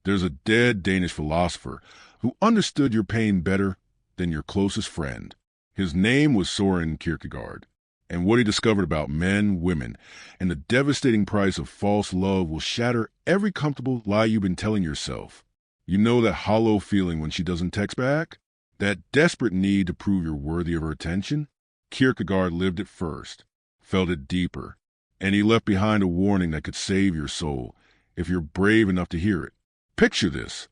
There's a dead Danish philosopher who understood your pain better than your closest friend. His name was Søren Kierkegaard, and what he discovered about men, women, and the devastating price of false love will shatter every comfortable lie you've been telling yourself. You know that hollow feeling when she doesn't text back? That desperate need to prove you're worthy of her attention? Kierkegaard lived it first, felt it deeper, and he left behind a warning that could save your soul if you're brave enough to hear it. Picture this.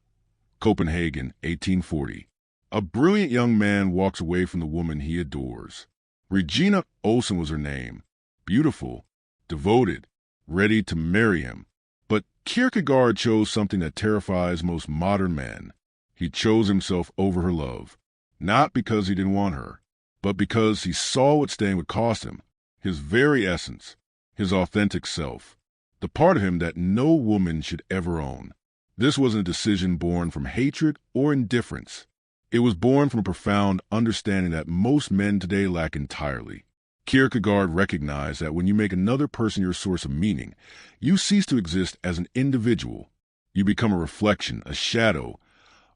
Copenhagen, 1840. A brilliant young man walks away from the woman he adores. Regina Olsen was her name. Beautiful, devoted, ready to marry him. But Kierkegaard chose something that terrifies most modern men. He chose himself over her love, not because he didn't want her, but because he saw what staying would cost him, his very essence, his authentic self, the part of him that no woman should ever own. This wasn't a decision born from hatred or indifference. It was born from a profound understanding that most men today lack entirely. Kierkegaard recognized that when you make another person your source of meaning, you cease to exist as an individual. You become a reflection, a shadow,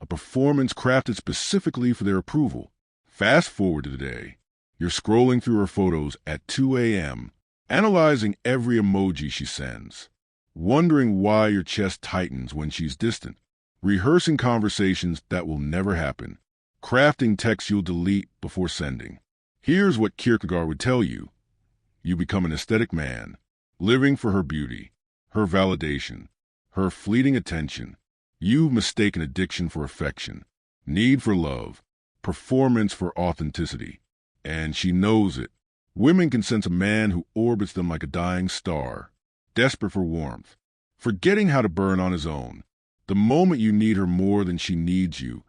a performance crafted specifically for their approval. Fast forward to today. You're scrolling through her photos at 2 a.m., analyzing every emoji she sends, wondering why your chest tightens when she's distant, rehearsing conversations that will never happen, crafting texts you'll delete before sending. Here's what Kierkegaard would tell you. You become an aesthetic man, living for her beauty, her validation, her fleeting attention. You've mistaken addiction for affection, need for love, performance for authenticity. And she knows it. Women can sense a man who orbits them like a dying star, desperate for warmth, forgetting how to burn on his own. The moment you need her more than she needs you,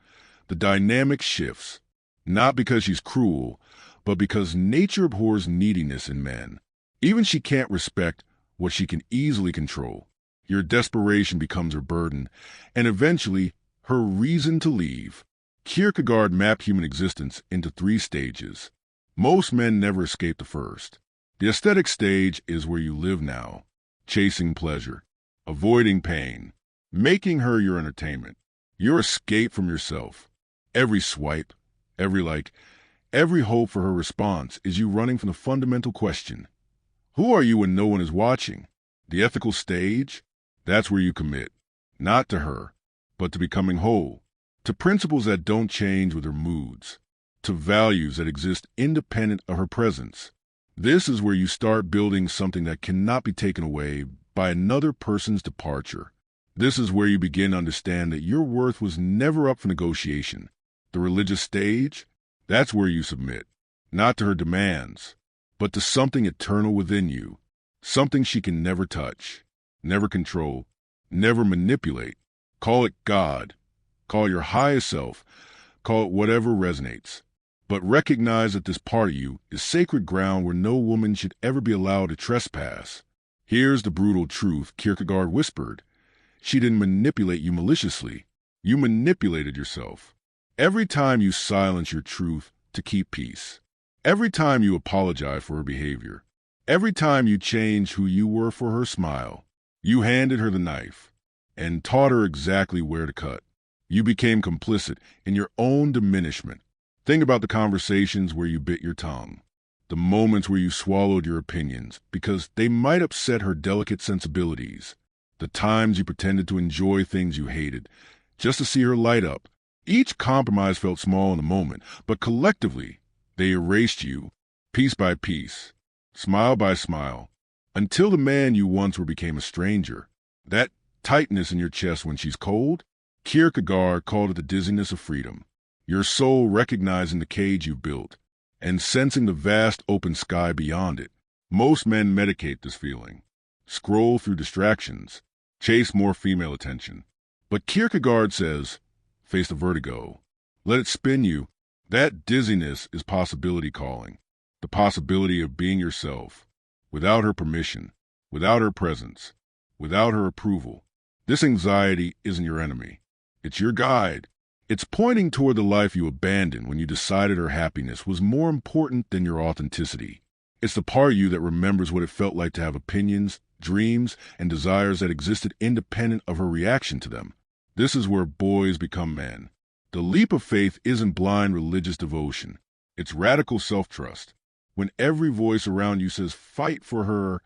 the dynamic shifts, not because she's cruel, but because nature abhors neediness in men. Even she can't respect what she can easily control. Your desperation becomes her burden, and eventually her reason to leave. Kierkegaard mapped human existence into 3 stages. Most men never escape the first. The aesthetic stage is where you live now, chasing pleasure, avoiding pain, making her your entertainment, your escape from yourself. Every swipe, every like, every hope for her response is you running from the fundamental question. Who are you when no one is watching? The ethical stage? That's where you commit, not to her, but to becoming whole, to principles that don't change with her moods, to values that exist independent of her presence. This is where you start building something that cannot be taken away by another person's departure. This is where you begin to understand that your worth was never up for negotiation. The religious stage? That's where you submit, not to her demands, but to something eternal within you, something she can never touch, never control, never manipulate. Call it God, call your highest self, call it whatever resonates. But recognize that this part of you is sacred ground where no woman should ever be allowed to trespass. Here's the brutal truth Kierkegaard whispered. She didn't manipulate you maliciously. You manipulated yourself. Every time you silence your truth to keep peace. Every time you apologize for her behavior. Every time you change who you were for her smile. You handed her the knife and taught her exactly where to cut. You became complicit in your own diminishment. Think about the conversations where you bit your tongue, the moments where you swallowed your opinions because they might upset her delicate sensibilities, the times you pretended to enjoy things you hated just to see her light up. Each compromise felt small in the moment, but collectively, they erased you, piece by piece, smile by smile, until the man you once were became a stranger. That tightness in your chest when she's cold, Kierkegaard called it the dizziness of freedom. Your soul recognizing the cage you built and sensing the vast open sky beyond it. Most men medicate this feeling, scroll through distractions, chase more female attention. But Kierkegaard says, face the vertigo. Let it spin you. That dizziness is possibility calling, the possibility of being yourself, without her permission, without her presence, without her approval. This anxiety isn't your enemy. It's your guide. It's pointing toward the life you abandoned when you decided her happiness was more important than your authenticity. It's the part of you that remembers what it felt like to have opinions, dreams, and desires that existed independent of her reaction to them. This is where boys become men. The leap of faith isn't blind religious devotion. It's radical self-trust. When every voice around you says, fight for her,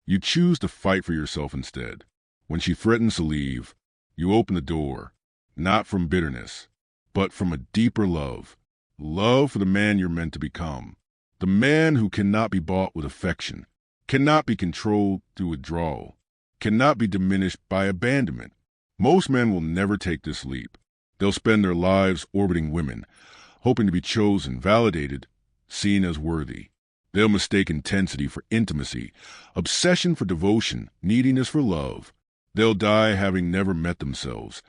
you choose to fight for yourself instead. When she threatens to leave, you open the door, not from bitterness, but from a deeper love. Love for the man you're meant to become. The man who cannot be bought with affection, cannot be controlled through withdrawal, cannot be diminished by abandonment. Most men will never take this leap. They'll spend their lives orbiting women, hoping to be chosen, validated, seen as worthy. They'll mistake intensity for intimacy, obsession for devotion, neediness for love. They'll die having never met themselves,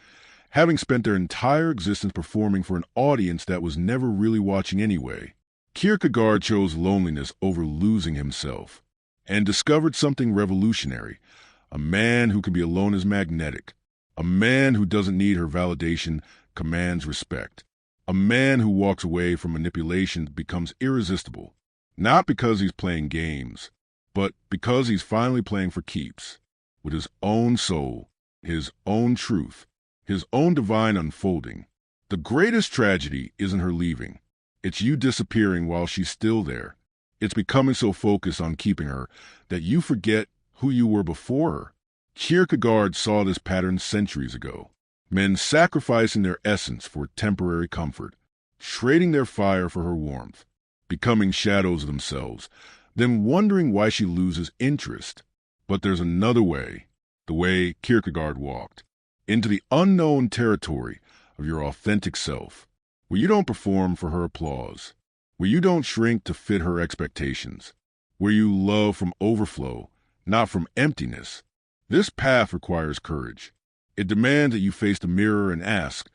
having spent their entire existence performing for an audience that was never really watching anyway. Kierkegaard chose loneliness over losing himself and discovered something revolutionary. A man who can be alone is magnetic. A man who doesn't need her validation commands respect. A man who walks away from manipulation becomes irresistible, not because he's playing games, but because he's finally playing for keeps, with his own soul, his own truth, his own divine unfolding. The greatest tragedy isn't her leaving. It's you disappearing while she's still there. It's becoming so focused on keeping her that you forget who you were before her. Kierkegaard saw this pattern centuries ago. Men sacrificing their essence for temporary comfort, trading their fire for her warmth, becoming shadows of themselves, then wondering why she loses interest. But there's another way, the way Kierkegaard walked, into the unknown territory of your authentic self, where you don't perform for her applause, where you don't shrink to fit her expectations, where you love from overflow, not from emptiness. This path requires courage. It demands that you face the mirror and ask,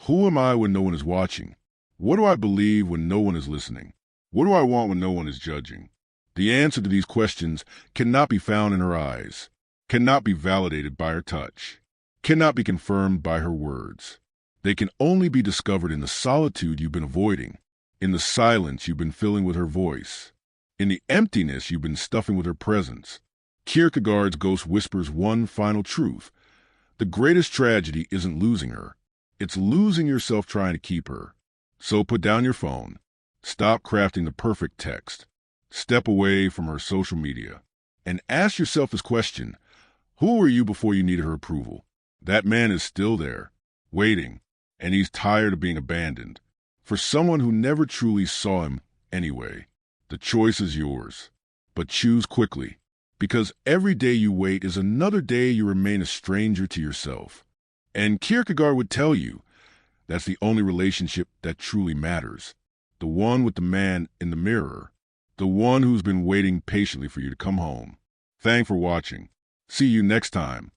who am I when no one is watching? What do I believe when no one is listening? What do I want when no one is judging? The answer to these questions cannot be found in her eyes, cannot be validated by her touch, cannot be confirmed by her words. They can only be discovered in the solitude you've been avoiding, in the silence you've been filling with her voice, in the emptiness you've been stuffing with her presence. Kierkegaard's ghost whispers one final truth. The greatest tragedy isn't losing her. It's losing yourself trying to keep her. So put down your phone. Stop crafting the perfect text. Step away from her social media. And ask yourself this question. Who were you before you needed her approval? That man is still there, waiting, and he's tired of being abandoned. For someone who never truly saw him anyway. The choice is yours. But choose quickly. Because every day you wait is another day you remain a stranger to yourself. And Kierkegaard would tell you, that's the only relationship that truly matters. The one with the man in the mirror. The one who's been waiting patiently for you to come home. Thanks for watching. See you next time.